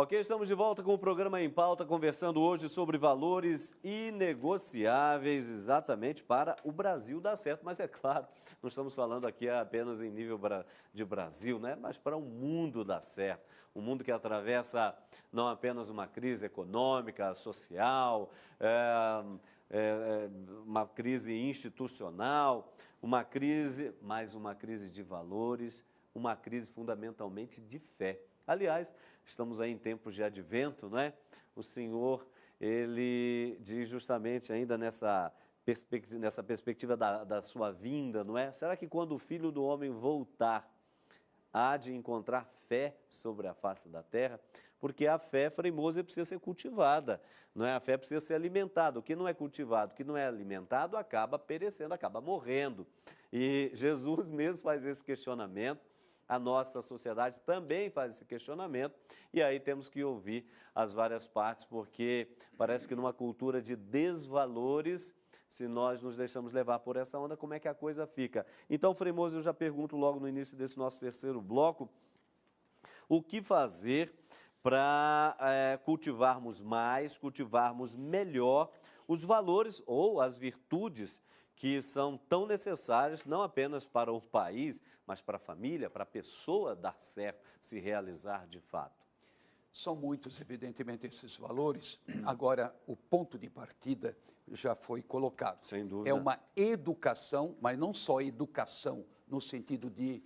Ok, estamos de volta com o programa Em Pauta, conversando hoje sobre valores inegociáveis, exatamente para o Brasil dar certo. Mas é claro, não estamos falando aqui apenas em nível de Brasil, né? Mas para o mundo dar certo. Um mundo que atravessa não apenas uma crise econômica, social, uma crise institucional, uma crise de valores, uma crise fundamentalmente de fé. Aliás, estamos aí em tempos de advento, não é? O Senhor, ele diz justamente ainda nessa perspectiva da sua vinda, não é? Será que quando o Filho do Homem voltar, há de encontrar fé sobre a face da terra? Porque a fé, Frei Moser, precisa ser cultivada, não é? A fé precisa ser alimentada. O que não é cultivado, o que não é alimentado, acaba perecendo, acaba morrendo. E Jesus mesmo faz esse questionamento. A nossa sociedade também faz esse questionamento e aí temos que ouvir as várias partes, porque parece que numa cultura de desvalores, se nós nos deixamos levar por essa onda, como é que a coisa fica? Então, Frei Moser, eu já pergunto logo no início desse nosso terceiro bloco, o que fazer para cultivarmos mais, cultivarmos melhor os valores ou as virtudes que são tão necessárias, não apenas para o país, mas para a família, para a pessoa dar certo, se realizar de fato. São muitos, evidentemente, esses valores. Agora, o ponto de partida já foi colocado. Sem dúvida. É uma educação, mas não só educação no sentido de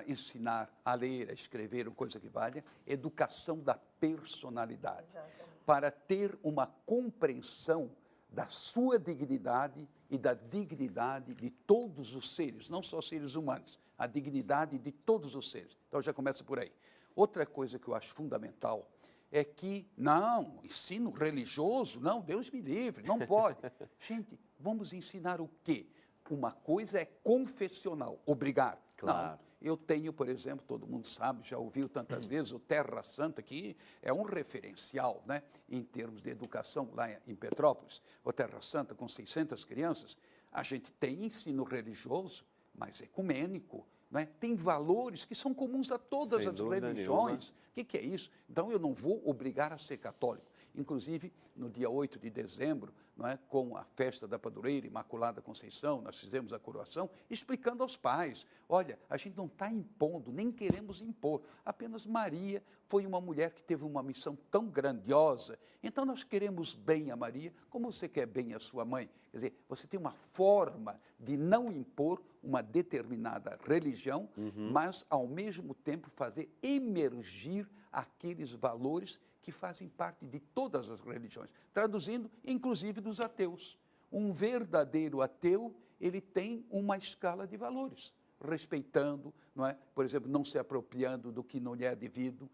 ensinar a ler, a escrever, ou coisa que valha, educação da personalidade. Exatamente. Para ter uma compreensão da sua dignidade e da dignidade de todos os seres, não só seres humanos, a dignidade de todos os seres. Então, já começa por aí. Outra coisa que eu acho fundamental é que, não, ensino religioso, não, Deus me livre, não pode. Gente, vamos ensinar o quê? Uma coisa é confessional, obrigar. Claro. Não, eu tenho, por exemplo, todo mundo sabe, já ouviu tantas vezes, o Terra Santa, que é um referencial, né, em termos de educação lá em Petrópolis. O Terra Santa, com 600 crianças, a gente tem ensino religioso, mas ecumênico. Não é? Tem valores que são comuns a todas as religiões. O que é isso? Então, eu não vou obrigar a ser católico. Inclusive, no dia 8 de dezembro, não é, com a festa da Padroeira Imaculada Conceição, nós fizemos a coroação, explicando aos pais, olha, a gente não está impondo, nem queremos impor, apenas Maria foi uma mulher que teve uma missão tão grandiosa, então nós queremos bem a Maria, como você quer bem a sua mãe. Quer dizer, você tem uma forma de não impor uma determinada religião, mas, ao mesmo tempo, fazer emergir aqueles valores que fazem parte de todas as religiões, traduzindo, inclusive, dos ateus. Um verdadeiro ateu, ele tem uma escala de valores, respeitando, não é? Por exemplo, não se apropriando do que não lhe é devido,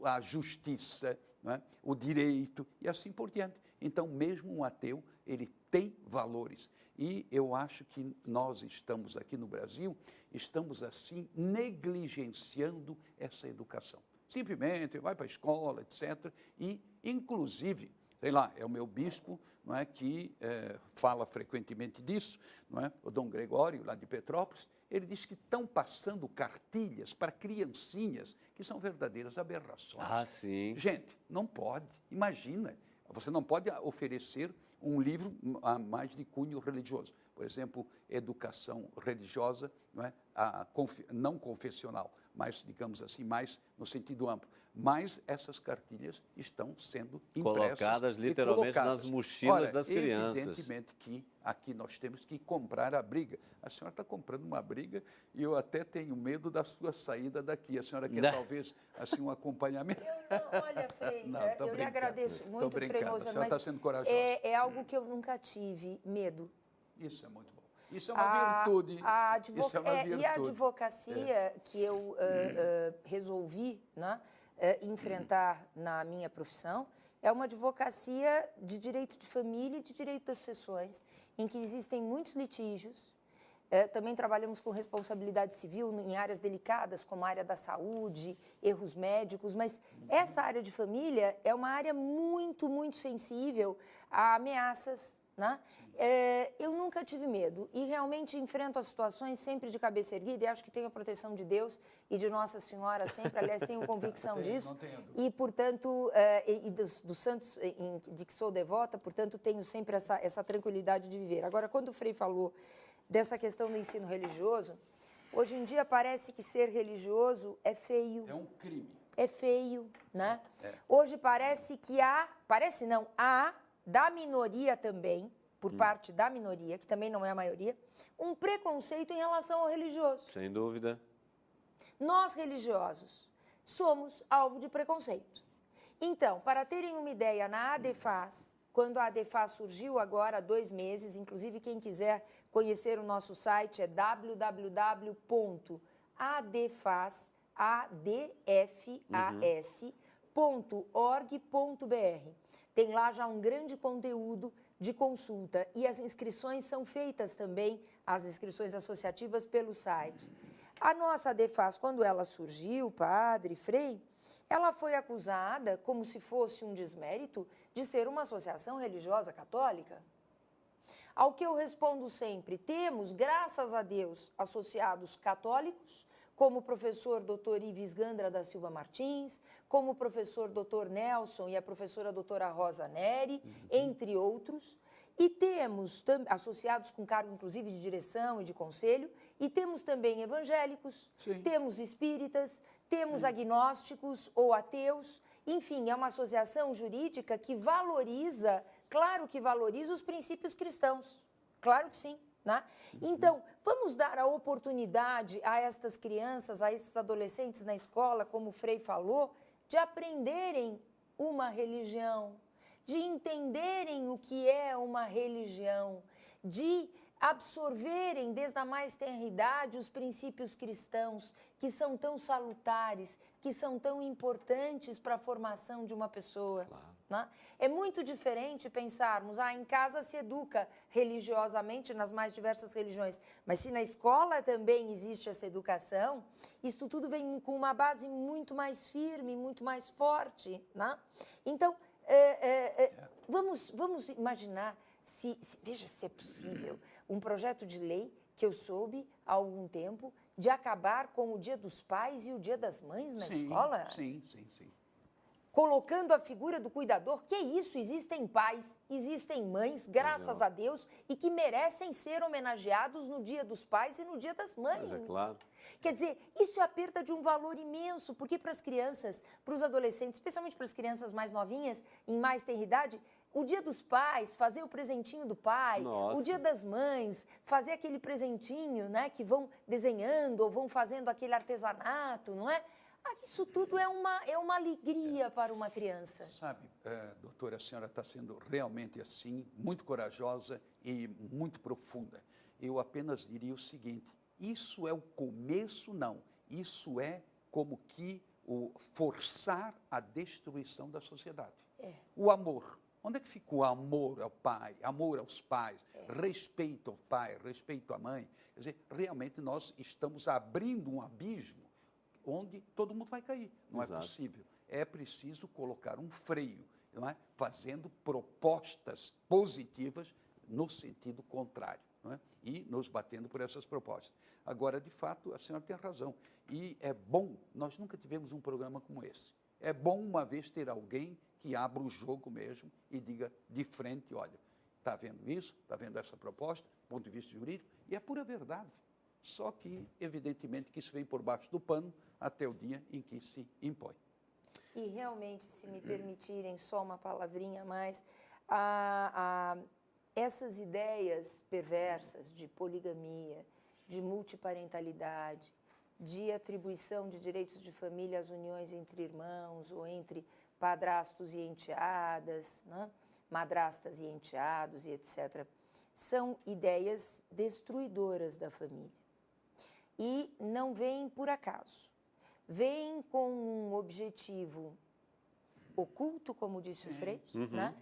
a justiça, não é? O direito e assim por diante. Então, mesmo um ateu, ele tem valores. E eu acho que nós estamos aqui no Brasil, estamos assim negligenciando essa educação. Simplesmente vai para a escola, etc. E, inclusive, sei lá, é o meu bispo, não é, que fala frequentemente disso, não é? O Dom Gregório, lá de Petrópolis, ele diz que estão passando cartilhas para criancinhas que são verdadeiras aberrações. Ah, sim. Gente, não pode, imagina, você não pode oferecer um livro a mais de cunho religioso. Por exemplo, educação religiosa, não é? Não confessional, mas, digamos assim, mais no sentido amplo. Mas essas cartilhas estão sendo impressas colocadas e literalmente colocadas. nas mochilas Ora, das crianças. Evidentemente que aqui nós temos que comprar a briga. A senhora está comprando uma briga e eu até tenho medo da sua saída daqui. A senhora quer talvez assim um acompanhamento? Olha, Frei, Não, eu lhe agradeço muito, Frei Moser, a senhora está sendo corajosa. É algo que eu nunca tive, medo. Isso é muito bom. Isso é uma virtude. Isso é uma virtude. E a advocacia que eu resolvi, né, enfrentar na minha profissão é uma advocacia de direito de família e de direito das sucessões, em que existem muitos litígios. Também trabalhamos com responsabilidade civil em áreas delicadas, como a área da saúde, erros médicos, mas essa área de família é uma área muito, muito sensível a ameaças né? Eu nunca tive medo e realmente enfrento as situações sempre de cabeça erguida e acho que tenho a proteção de Deus e de Nossa Senhora sempre, aliás, tenho convicção disso e, portanto, dos santos de que sou devota, portanto, tenho sempre essa tranquilidade de viver. Agora, quando o Frei falou dessa questão do ensino religioso, hoje em dia parece que ser religioso é feio. É um crime. É feio, né? Hoje parece que há da minoria também, por parte da minoria, que também não é a maioria, um preconceito em relação ao religioso. Sem dúvida. Nós, religiosos, somos alvo de preconceito. Então, para terem uma ideia, na ADEFAS, quando a ADEFAS surgiu agora há 2 meses, inclusive quem quiser conhecer o nosso site é www.adfas.org.br. Tem lá já um grande conteúdo de consulta e as inscrições são feitas também, as inscrições associativas, pelo site. A nossa ADEFAS, quando ela surgiu, padre, Frei, ela foi acusada, como se fosse um desmérito, de ser uma associação religiosa católica. Ao que eu respondo sempre, temos, graças a Deus, associados católicos, como o professor Dr. Ives Gandra da Silva Martins, como o professor Dr. Nelson e a professora doutora Rosa Neri, entre outros. E temos associados com cargo, inclusive, de direção e de conselho, e temos também evangélicos, temos espíritas, temos agnósticos ou ateus. Enfim, é uma associação jurídica que valoriza, claro que valoriza os princípios cristãos, claro que sim. Né? Então, vamos dar a oportunidade a estas crianças, a esses adolescentes na escola, como o Frei falou, de aprenderem uma religião, de entenderem o que é uma religião, de absorverem desde a mais tenra idade os princípios cristãos, que são tão salutares, que são tão importantes para a formação de uma pessoa. Claro. Né? É muito diferente pensarmos, em casa se educa religiosamente nas mais diversas religiões, mas se na escola também existe essa educação, isso tudo vem com uma base muito mais firme, muito mais forte. Né? Então, vamos imaginar, veja se é possível, um projeto de lei que eu soube há algum tempo de acabar com o Dia dos Pais e o Dia das Mães na escola? Sim. Colocando a figura do cuidador, que isso, existem pais, existem mães, graças a Deus, e que merecem ser homenageados no Dia dos Pais e no Dia das Mães. Mas é claro. Quer dizer, isso é a perda de um valor imenso, porque para as crianças, para os adolescentes, especialmente para as crianças mais novinhas, em mais tenra idade, o Dia dos Pais, fazer o presentinho do pai, o Dia das Mães, fazer aquele presentinho, né, que vão desenhando ou vão fazendo aquele artesanato, não é? Isso tudo é uma alegria para uma criança. Sabe, doutora, a senhora está sendo realmente assim, muito corajosa e muito profunda. Eu apenas diria o seguinte, isso é o começo, não. Isso é como que o forçar a destruição da sociedade. O amor. Onde é que fica o amor ao pai, amor aos pais, respeito ao pai, respeito à mãe? Quer dizer, realmente nós estamos abrindo um abismo onde todo mundo vai cair. Não é possível. É preciso colocar um freio, não é? Fazendo propostas positivas no sentido contrário, não é? E nos batendo por essas propostas. Agora, de fato, a senhora tem razão. E é bom, nós nunca tivemos um programa como esse. É bom uma vez ter alguém que abra o jogo mesmo e diga de frente, olha, está vendo isso? Está vendo essa proposta, do ponto de vista jurídico? E é pura verdade. Só que, evidentemente, que isso vem por baixo do pano até o dia em que se impõe. E realmente, se me permitirem só uma palavrinha a mais, essas ideias perversas de poligamia, de multiparentalidade, de atribuição de direitos de família às uniões entre irmãos ou entre padrastos e enteadas, né? Madrastas e enteados e etc., são ideias destruidoras da família. E não vêm por acaso. Vêm com um objetivo oculto, como disse o Frei, né?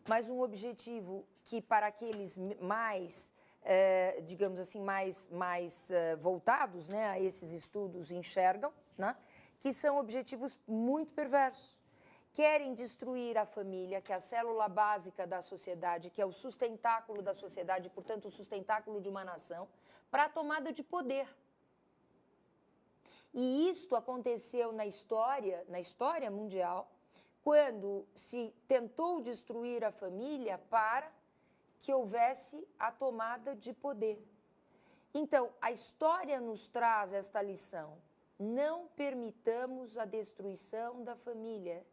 Mas um objetivo que para aqueles mais, digamos assim, mais voltados, né, a esses estudos enxergam, né? Que são objetivos muito perversos. querem destruir a família, que é a célula básica da sociedade, que é o sustentáculo da sociedade, portanto, o sustentáculo de uma nação, para a tomada de poder. E isto aconteceu na história mundial, quando se tentou destruir a família para que houvesse a tomada de poder. Então, a história nos traz esta lição. Não permitamos a destruição da família.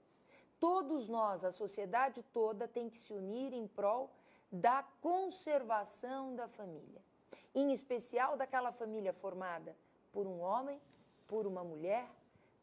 Todos nós, a sociedade toda, tem que se unir em prol da conservação da família. Em especial daquela família formada por um homem, por uma mulher,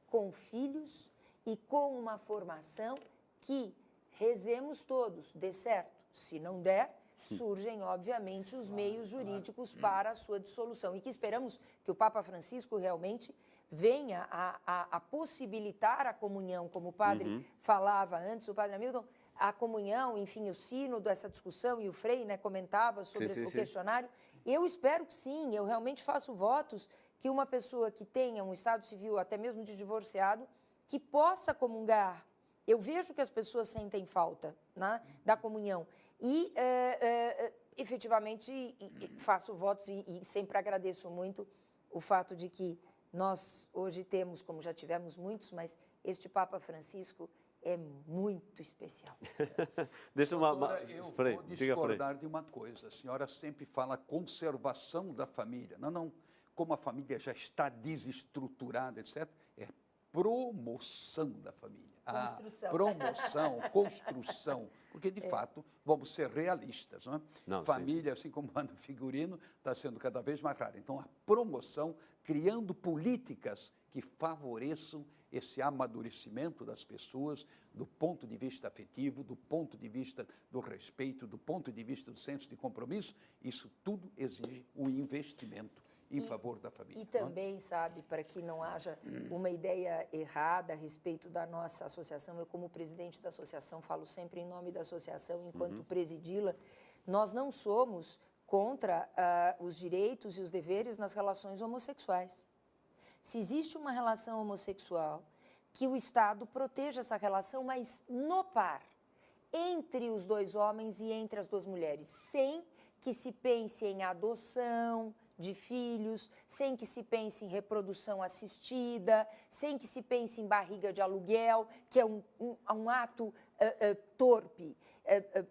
com filhos e com uma formação que, rezemos todos, dê certo. Se não der, surgem, obviamente, os meios jurídicos para a sua dissolução. E que esperamos que o Papa Francisco realmente venha a possibilitar a comunhão, como o padre falava antes, o padre Hamilton, a comunhão, enfim, o sínodo, essa discussão, e o Frei, né, comentava sobre o questionário. Eu espero que sim, eu realmente faço votos que uma pessoa que tenha um estado civil, até mesmo de divorciado, que possa comungar. Eu vejo que as pessoas sentem falta, né, da comunhão. E, efetivamente, faço votos e sempre agradeço muito o fato de que nós hoje temos, como já tivemos muitos, mas este Papa Francisco é muito especial. Deixa Doutora, eu vou discordar de uma coisa. A senhora sempre fala conservação da família. Não. Como a família já está desestruturada, etc., é promoção da família. Construção. Promoção, construção. Porque, de fato, vamos ser realistas. Não é? Não, família, assim como o figurino, está sendo cada vez mais rara. Então, a promoção, criando políticas que favoreçam esse amadurecimento das pessoas do ponto de vista afetivo, do ponto de vista do respeito, do ponto de vista do senso de compromisso, isso tudo exige um investimento em favor da família. E também, sabe, para que não haja uma ideia errada a respeito da nossa associação, eu como presidente da associação falo sempre em nome da associação, enquanto presidi-la, nós não somos contra os direitos e os deveres nas relações homossexuais. Se existe uma relação homossexual, que o Estado proteja essa relação, mas no par, entre os dois homens e entre as duas mulheres, sem que se pense em adoção de filhos, sem que se pense em reprodução assistida, sem que se pense em barriga de aluguel, que é um ato torpe.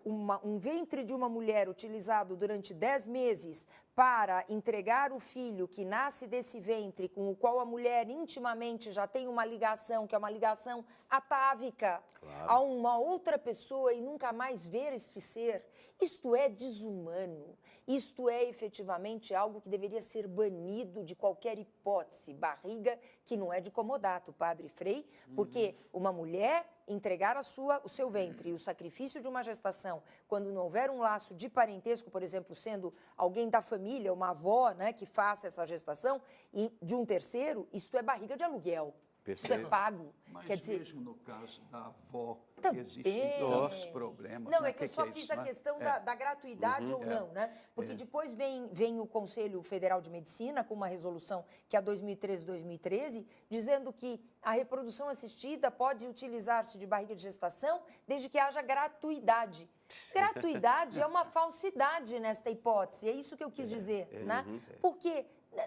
Um ventre de uma mulher utilizado durante 10 meses para entregar o filho que nasce desse ventre, com o qual a mulher intimamente já tem uma ligação, que é uma ligação atávica, a uma outra pessoa e nunca mais ver este ser. Isto é desumano, isto é efetivamente algo que deveria ser banido de qualquer hipótese. Barriga que não é de comodato, padre Frei, porque uma mulher entregar o seu ventre e o sacrifício de uma gestação, quando não houver um laço de parentesco, por exemplo, sendo alguém da família, uma avó, né, que faça essa gestação, e de um terceiro, isto é barriga de aluguel. Isso é pago. Mas quer dizer, mesmo no caso da avó, também existem tantos problemas. Não, é que eu só fiz a questão da gratuidade ou não, né? Porque depois vem o Conselho Federal de Medicina com uma resolução que é a 2013, dizendo que a reprodução assistida pode utilizar-se de barriga de gestação desde que haja gratuidade. Gratuidade é uma falsidade nesta hipótese, é isso que eu quis dizer, né? Porque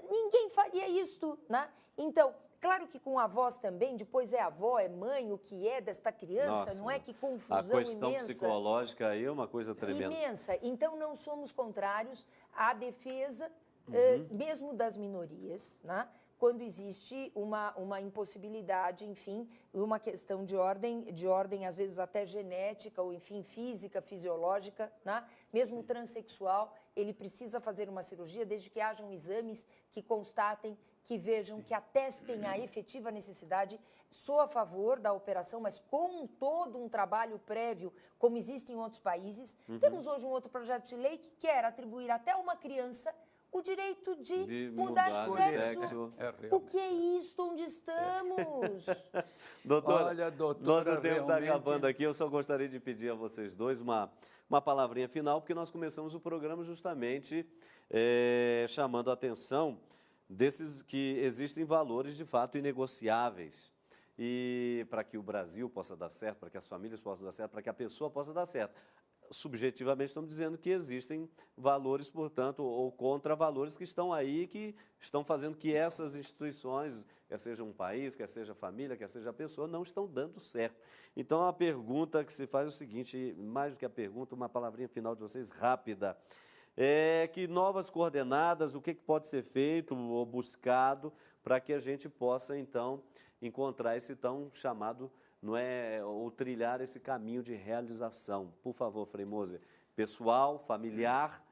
ninguém faria isto, né? Então, claro que com avós também, depois é avó, é mãe, o que é desta criança, Nossa, não é? Que confusão a questão imensa. psicológica aí é uma coisa tremenda. Imensa. Então, não somos contrários à defesa, mesmo das minorias, né? Quando existe uma impossibilidade, enfim, uma questão de ordem às vezes até genética ou, enfim, física, fisiológica, né? Mesmo o transexual, ele precisa fazer uma cirurgia desde que hajam exames que constatem, que vejam, que atestem a efetiva necessidade. Sou a favor da operação, mas com todo um trabalho prévio, como existe em outros países. Temos hoje um outro projeto de lei que quer atribuir até uma criança o direito de mudar de sexo. O que é isto? Onde estamos? Doutora, olha, doutora, nosso tempo está acabando aqui. Eu só gostaria de pedir a vocês dois uma palavrinha final, porque nós começamos o programa justamente chamando a atenção desses que existem valores de fato inegociáveis. e para que o Brasil possa dar certo, para que as famílias possam dar certo, para que a pessoa possa dar certo. Subjetivamente estamos dizendo que existem valores, portanto, ou contravalores que estão aí, que estão fazendo que essas instituições, quer seja um país, quer seja a família, quer seja a pessoa, não estão dando certo. Então, a pergunta que se faz é o seguinte, mais do que a pergunta, uma palavrinha final de vocês, rápida, é que novas coordenadas, o que pode ser feito ou buscado para que a gente possa, então, encontrar esse tão chamado, não é, ou trilhar esse caminho de realização. Por favor, Frei Moser, pessoal, familiar,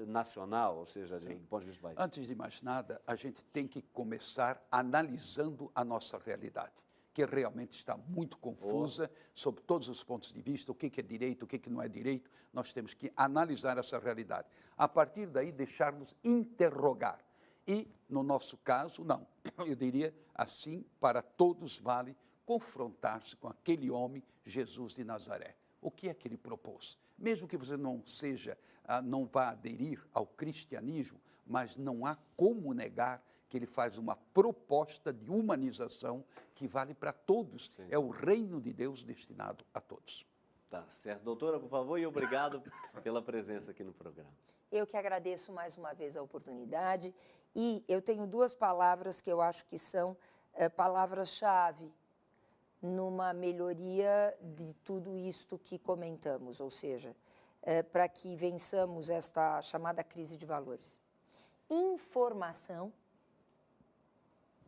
nacional, ou seja, do ponto de vista do país. Antes de mais nada, a gente tem que começar analisando a nossa realidade, que realmente está muito confusa sob todos os pontos de vista, o que é direito, o que não é direito. Nós temos que analisar essa realidade. A partir daí, deixar-nos interrogar. E, no nosso caso, não. Eu diria assim, para todos vale confrontar-se com aquele homem, Jesus de Nazaré. O que é que ele propôs? Mesmo que você não vá aderir ao cristianismo, mas não há como negar que ele faz uma proposta de humanização que vale para todos. Sim. É o reino de Deus destinado a todos. Tá certo. Doutora, por favor, e obrigado pela presença aqui no programa. Eu que agradeço mais uma vez a oportunidade e eu tenho duas palavras que eu acho que são palavras-chave numa melhoria de tudo isto que comentamos, ou seja, para que vençamos esta chamada crise de valores. Informação,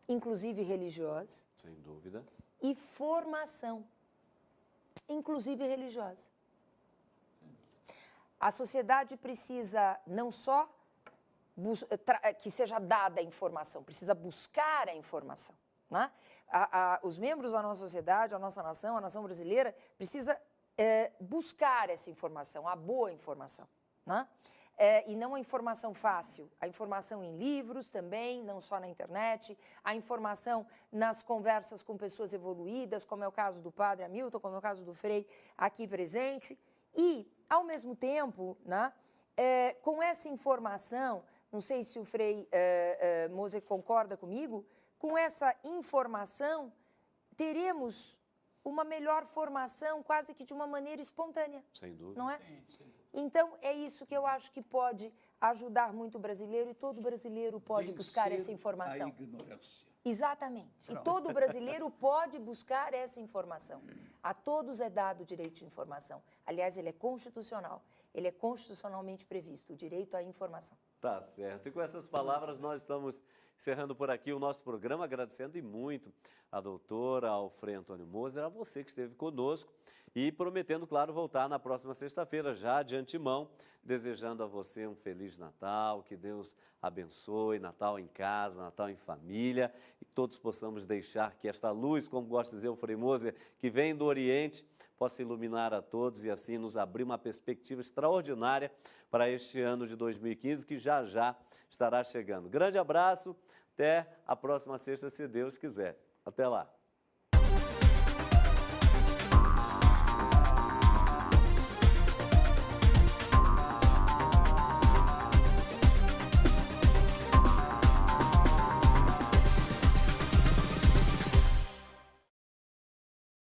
inclusive religiosa. Sem dúvida. E formação, inclusive religiosa. A sociedade precisa não só que seja dada a informação, precisa buscar a informação. Né? Os membros da nossa sociedade, a nossa nação, a nação brasileira, precisa buscar essa informação, a boa informação. Né? E não a informação fácil, a informação em livros também, não só na internet, a informação nas conversas com pessoas evoluídas, como é o caso do padre Hamilton, como é o caso do Frei aqui presente. E, ao mesmo tempo, né, com essa informação, não sei se o Frei Moser concorda comigo, com essa informação, teremos uma melhor formação quase que de uma maneira espontânea. Sem dúvida. Não é? Sim. Então, é isso que eu acho que pode ajudar muito o brasileiro e todo brasileiro pode buscar essa informação. A ignorância. Exatamente. E todo brasileiro pode buscar essa informação. A todos é dado o direito de informação. Aliás, ele é constitucional. Ele é constitucionalmente previsto, o direito à informação. Tá certo. E com essas palavras nós estamos encerrando por aqui o nosso programa, agradecendo e muito a doutora, ao Frei Antônio Moser, a você que esteve conosco e prometendo, claro, voltar na próxima sexta-feira, já de antemão, desejando a você um Feliz Natal, que Deus abençoe, Natal em casa, Natal em família, e que todos possamos deixar que esta luz, como gosta de dizer o Frei Moser, que vem do Oriente, possa iluminar a todos e assim nos abrir uma perspectiva extraordinária para este ano de 2015, que já estará chegando. Grande abraço, até a próxima sexta, se Deus quiser. Até lá.